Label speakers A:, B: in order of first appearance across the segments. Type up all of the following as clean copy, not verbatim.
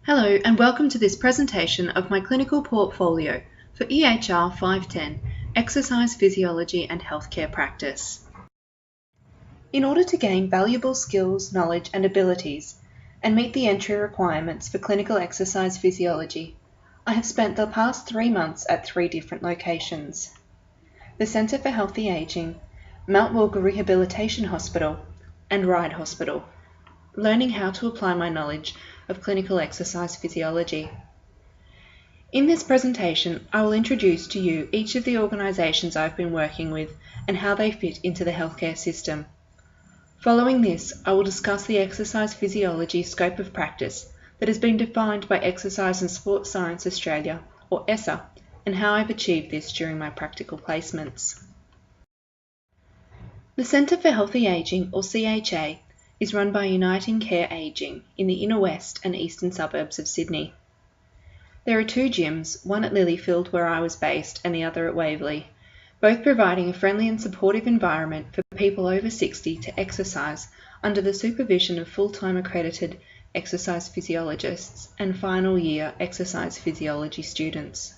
A: Hello and welcome to this presentation of my clinical portfolio for EHR510, Exercise Physiology and Healthcare Practice. In order to gain valuable skills, knowledge and abilities and meet the entry requirements for clinical exercise physiology, I have spent the past 3 months at 3 different locations: the Centre for Healthy Aging, Mount Wilga Rehabilitation Hospital and Ryde Hospital, learning how to apply my knowledge of clinical exercise physiology. In this presentation, I will introduce to you each of the organisations I've been working with and how they fit into the healthcare system. Following this, I will discuss the exercise physiology scope of practice that has been defined by Exercise and Sport Science Australia, or ESSA, and how I've achieved this during my practical placements. The Centre for Healthy Aging, or CHA, is run by Uniting Care Aging in the inner west and eastern suburbs of Sydney. There are 2 gyms, one at Lilyfield where I was based and the other at Waverley, both providing a friendly and supportive environment for people over 60 to exercise under the supervision of full-time accredited exercise physiologists and final year exercise physiology students.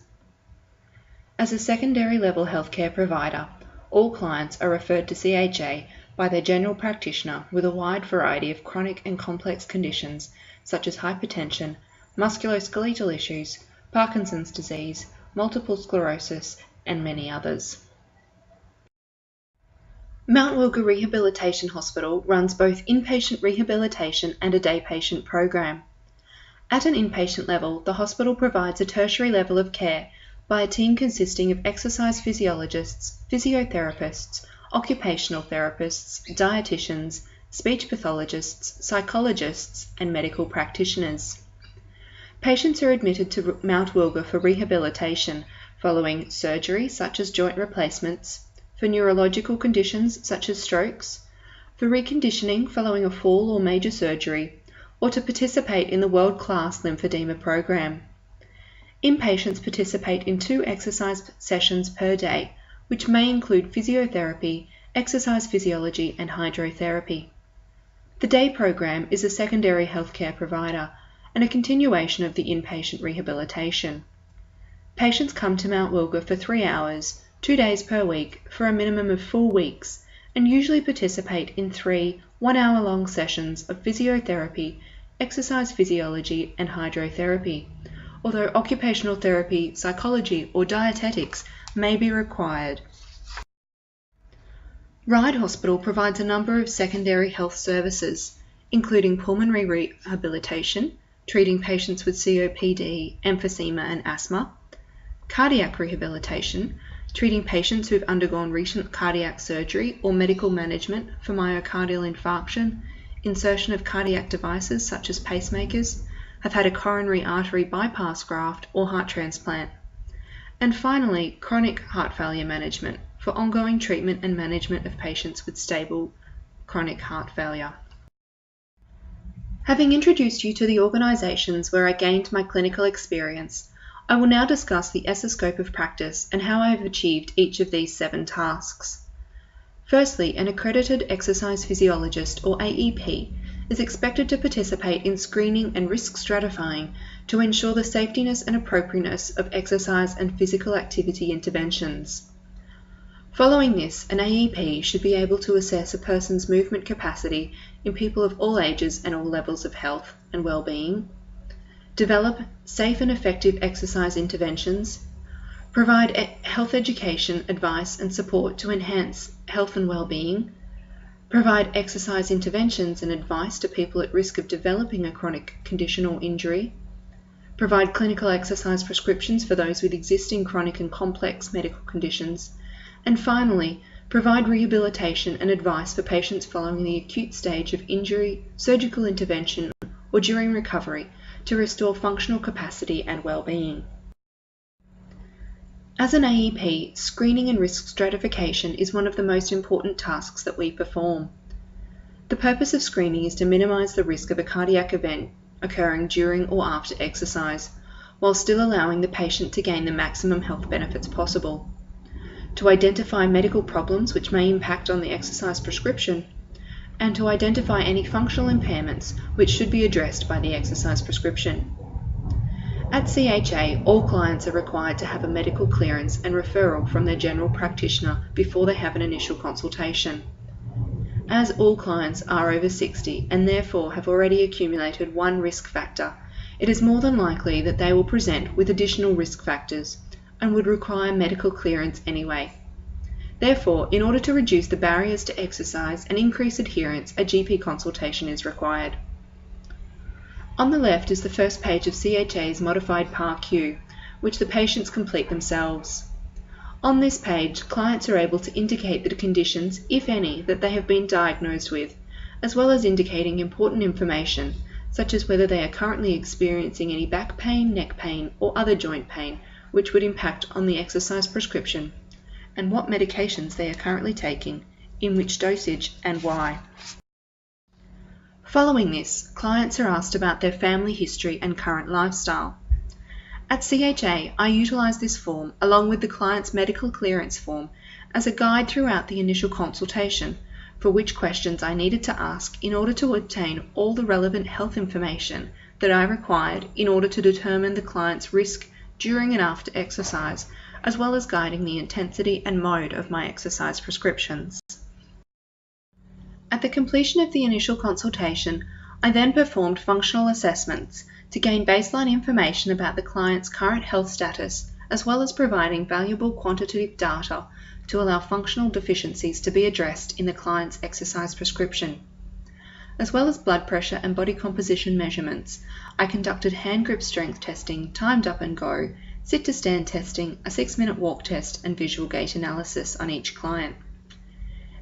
A: As a secondary level healthcare provider, all clients are referred to CHA by their general practitioner with a wide variety of chronic and complex conditions such as hypertension, musculoskeletal issues, Parkinson's disease, multiple sclerosis, and many others. Mount Wilga Rehabilitation Hospital runs both inpatient rehabilitation and a day patient program. At an inpatient level, the hospital provides a tertiary level of care by a team consisting of exercise physiologists, physiotherapists, occupational therapists, dietitians, speech pathologists, psychologists, and medical practitioners. Patients are admitted to Mount Wilga for rehabilitation following surgery such as joint replacements, for neurological conditions such as strokes, for reconditioning following a fall or major surgery, or to participate in the world-class lymphedema program. Inpatients participate in 2 exercise sessions per day, which may include physiotherapy, exercise physiology, and hydrotherapy. The day program is a secondary healthcare provider and a continuation of the inpatient rehabilitation. Patients come to Mount Wilga for 3 hours, 2 days per week, for a minimum of 4 weeks, and usually participate in 3 one-hour-long sessions of physiotherapy, exercise physiology, and hydrotherapy, although occupational therapy, psychology, or dietetics may be required. Ryde Hospital provides a number of secondary health services, including pulmonary rehabilitation, treating patients with COPD, emphysema and asthma, cardiac rehabilitation, treating patients who have undergone recent cardiac surgery or medical management for myocardial infarction, insertion of cardiac devices such as pacemakers, have had a coronary artery bypass graft or heart transplant, and finally, chronic heart failure management for ongoing treatment and management of patients with stable chronic heart failure. Having introduced you to the organisations where I gained my clinical experience, I will now discuss the ESSA scope of practice and how I have achieved each of these 7 tasks. Firstly, an accredited exercise physiologist, or AEP, is expected to participate in screening and risk stratifying to ensure the safetiness and appropriateness of exercise and physical activity interventions. Following this, an AEP should be able to assess a person's movement capacity in people of all ages and all levels of health and well-being, develop safe and effective exercise interventions, provide health education, advice and support to enhance health and well-being, provide exercise interventions and advice to people at risk of developing a chronic condition or injury, provide clinical exercise prescriptions for those with existing chronic and complex medical conditions, and finally, provide rehabilitation and advice for patients following the acute stage of injury, surgical intervention, or during recovery to restore functional capacity and well-being. As an AEP, screening and risk stratification is one of the most important tasks that we perform. The purpose of screening is to minimise the risk of a cardiac event occurring during or after exercise, while still allowing the patient to gain the maximum health benefits possible, to identify medical problems which may impact on the exercise prescription, and to identify any functional impairments which should be addressed by the exercise prescription. At CHA, all clients are required to have a medical clearance and referral from their general practitioner before they have an initial consultation. As all clients are over 60 and therefore have already accumulated one risk factor, it is more than likely that they will present with additional risk factors and would require medical clearance anyway. Therefore, in order to reduce the barriers to exercise and increase adherence, a GP consultation is required. On the left is the first page of CHA's modified PAR-Q, which the patients complete themselves. On this page, clients are able to indicate the conditions, if any, that they have been diagnosed with, as well as indicating important information, such as whether they are currently experiencing any back pain, neck pain, or other joint pain, which would impact on the exercise prescription, and what medications they are currently taking, in which dosage, and why. Following this, clients are asked about their family history and current lifestyle. At CHA, I utilise this form along with the client's medical clearance form as a guide throughout the initial consultation for which questions I needed to ask in order to obtain all the relevant health information that I required in order to determine the client's risk during and after exercise, as well as guiding the intensity and mode of my exercise prescriptions. At the completion of the initial consultation, I then performed functional assessments to gain baseline information about the client's current health status, as well as providing valuable quantitative data to allow functional deficiencies to be addressed in the client's exercise prescription. As well as blood pressure and body composition measurements, I conducted hand grip strength testing, timed up and go, sit-to-stand testing, a 6-minute walk test, and visual gait analysis on each client.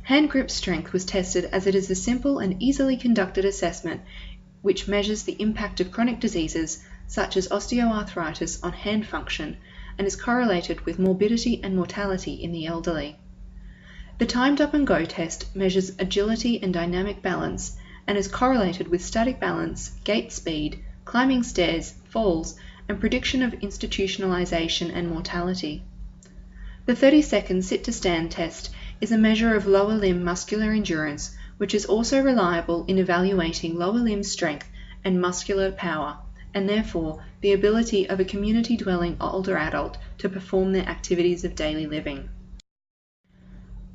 A: Hand grip strength was tested as it is a simple and easily conducted assessment which measures the impact of chronic diseases such as osteoarthritis on hand function and is correlated with morbidity and mortality in the elderly. The timed up and go test measures agility and dynamic balance and is correlated with static balance, gait speed, climbing stairs, falls, and prediction of institutionalization and mortality. The 30-second sit-to-stand test is a measure of lower limb muscular endurance, which is also reliable in evaluating lower limb strength and muscular power, and therefore the ability of a community-dwelling older adult to perform their activities of daily living.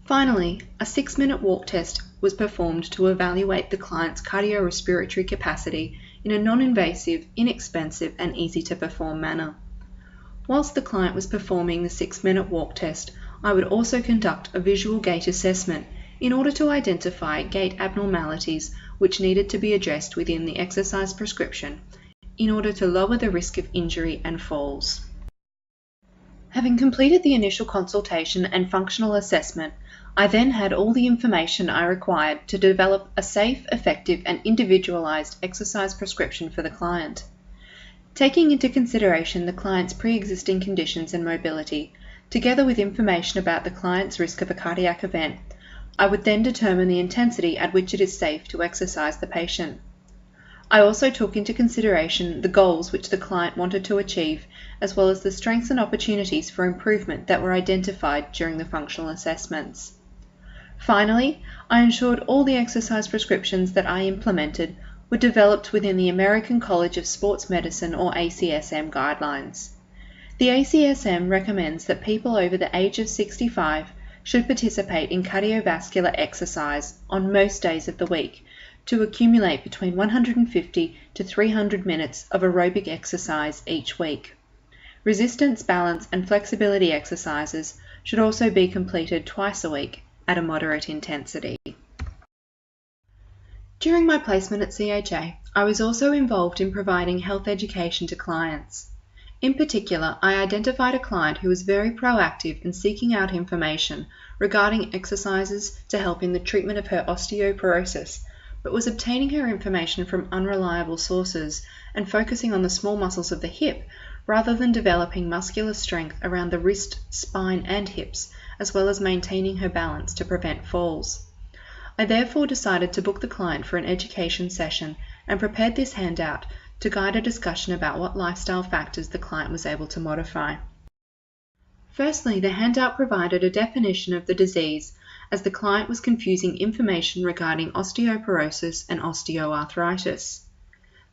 A: Finally, a 6-minute walk test was performed to evaluate the client's cardiorespiratory capacity in a non-invasive, inexpensive, and easy-to-perform manner. Whilst the client was performing the 6-minute walk test, I would also conduct a visual gait assessment in order to identify gait abnormalities which needed to be addressed within the exercise prescription in order to lower the risk of injury and falls. Having completed the initial consultation and functional assessment, I then had all the information I required to develop a safe, effective, and individualized exercise prescription for the client. Taking into consideration the client's pre-existing conditions and mobility, together with information about the client's risk of a cardiac event, I would then determine the intensity at which it is safe to exercise the patient. I also took into consideration the goals which the client wanted to achieve, as well as the strengths and opportunities for improvement that were identified during the functional assessments. Finally, I ensured all the exercise prescriptions that I implemented were developed within the American College of Sports Medicine or ACSM guidelines. The ACSM recommends that people over the age of 65 should participate in cardiovascular exercise on most days of the week to accumulate between 150 to 300 minutes of aerobic exercise each week. Resistance, balance, and flexibility exercises should also be completed twice a week at a moderate intensity. During my placement at CHA, I was also involved in providing health education to clients. In particular, I identified a client who was very proactive in seeking out information regarding exercises to help in the treatment of her osteoporosis, but was obtaining her information from unreliable sources and focusing on the small muscles of the hip rather than developing muscular strength around the wrist, spine, and hips, as well as maintaining her balance to prevent falls. I therefore decided to book the client for an education session and prepared this handout to guide a discussion about what lifestyle factors the client was able to modify. Firstly, the handout provided a definition of the disease, as the client was confusing information regarding osteoporosis and osteoarthritis.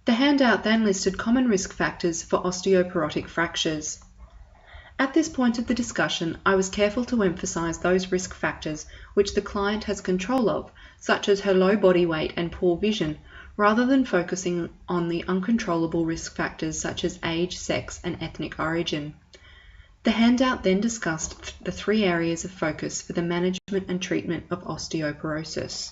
A: The handout then listed common risk factors for osteoporotic fractures. At this point of the discussion, I was careful to emphasise those risk factors which the client has control of, such as her low body weight and poor vision, rather than focusing on the uncontrollable risk factors such as age, sex, and ethnic origin. The handout then discussed the 3 areas of focus for the management and treatment of osteoporosis.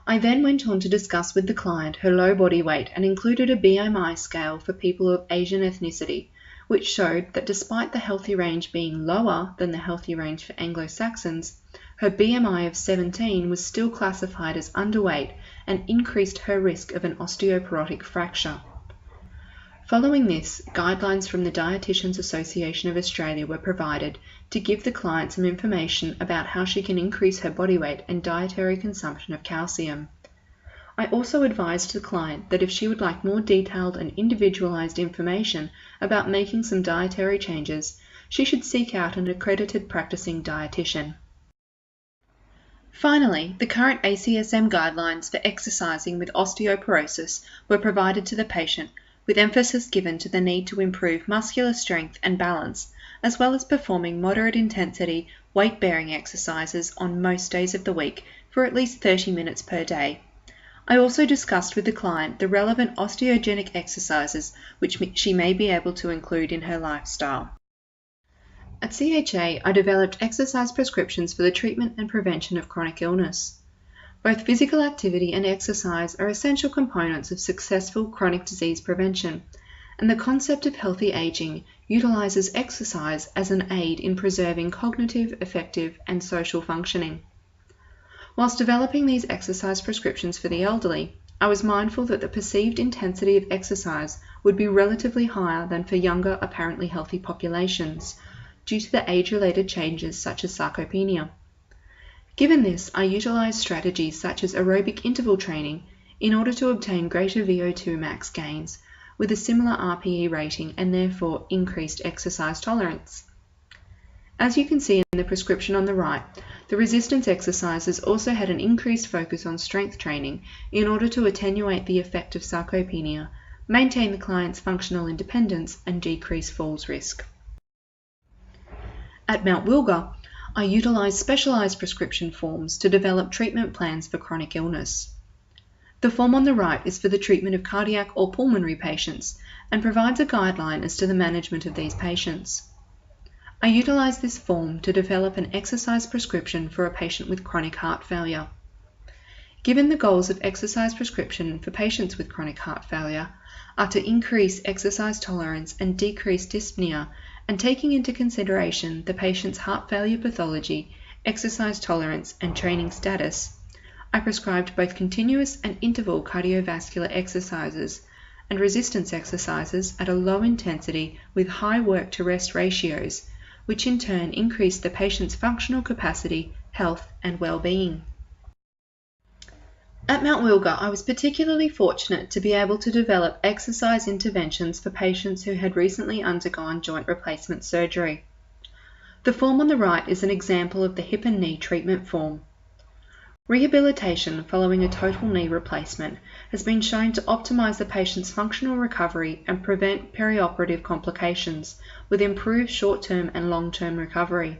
A: I then went on to discuss with the client her low body weight and included a BMI scale for people of Asian ethnicity, which showed that despite the healthy range being lower than the healthy range for Anglo-Saxons, her BMI of 17 was still classified as underweight and increased her risk of an osteoporotic fracture. Following this, guidelines from the Dietitians Association of Australia were provided to give the client some information about how she can increase her body weight and dietary consumption of calcium. I also advised the client that if she would like more detailed and individualised information about making some dietary changes, she should seek out an accredited practicing dietitian. Finally, the current ACSM guidelines for exercising with osteoporosis were provided to the patient, with emphasis given to the need to improve muscular strength and balance, as well as performing moderate intensity weight-bearing exercises on most days of the week for at least 30 minutes per day. I also discussed with the client the relevant osteogenic exercises which she may be able to include in her lifestyle. At CHA, I developed exercise prescriptions for the treatment and prevention of chronic illness. Both physical activity and exercise are essential components of successful chronic disease prevention, and the concept of healthy aging utilises exercise as an aid in preserving cognitive, affective, and social functioning. Whilst developing these exercise prescriptions for the elderly, I was mindful that the perceived intensity of exercise would be relatively higher than for younger, apparently healthy populations, due to the age-related changes such as sarcopenia. Given this, I utilised strategies such as aerobic interval training in order to obtain greater VO2 max gains with a similar RPE rating and therefore increased exercise tolerance. As you can see in the prescription on the right, the resistance exercises also had an increased focus on strength training in order to attenuate the effect of sarcopenia, maintain the client's functional independence, and decrease falls risk. At Mount Wilga, I utilised specialised prescription forms to develop treatment plans for chronic illness. The form on the right is for the treatment of cardiac or pulmonary patients and provides a guideline as to the management of these patients. I utilised this form to develop an exercise prescription for a patient with chronic heart failure. Given the goals of exercise prescription for patients with chronic heart failure are to increase exercise tolerance and decrease dyspnea, and taking into consideration the patient's heart failure pathology, exercise tolerance, and training status, I prescribed both continuous and interval cardiovascular exercises and resistance exercises at a low intensity with high work-to-rest ratios, which in turn increased the patient's functional capacity, health, and well-being. At Mount Wilga, I was particularly fortunate to be able to develop exercise interventions for patients who had recently undergone joint replacement surgery. The form on the right is an example of the hip and knee treatment form. Rehabilitation following a total knee replacement has been shown to optimize the patient's functional recovery and prevent perioperative complications, with improved short-term and long-term recovery.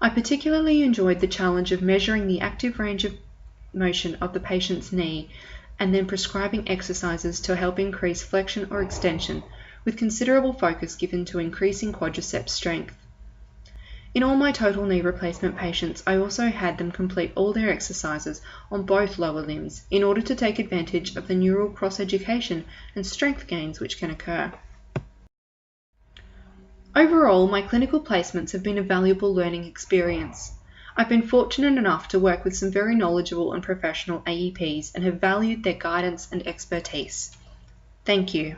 A: I particularly enjoyed the challenge of measuring the active range of motion of the patient's knee and then prescribing exercises to help increase flexion or extension, with considerable focus given to increasing quadriceps strength. In all my total knee replacement patients, I also had them complete all their exercises on both lower limbs in order to take advantage of the neural cross-education and strength gains which can occur. Overall, my clinical placements have been a valuable learning experience. I've been fortunate enough to work with some very knowledgeable and professional AEPs and have valued their guidance and expertise. Thank you.